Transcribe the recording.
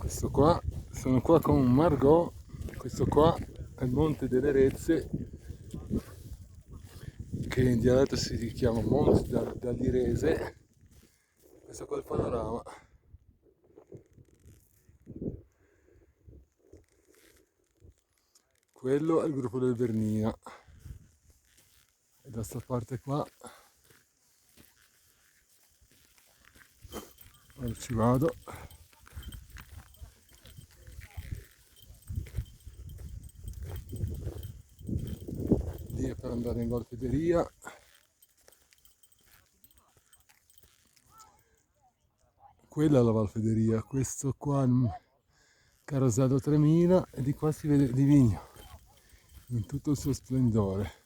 Questo qua, sono qua con Margot, questo qua è il Monte delle Rezze, che in dialetto si chiama Monte d'Alirese. Questo qua è il panorama. Quello è il gruppo del Vernina. E da sta parte qua, ora ci vado. Lì è per andare in Valfederia. Quella è la Valfederia, questo qua è il Carosello 3000 e di qua si vede Livigno in tutto il suo splendore.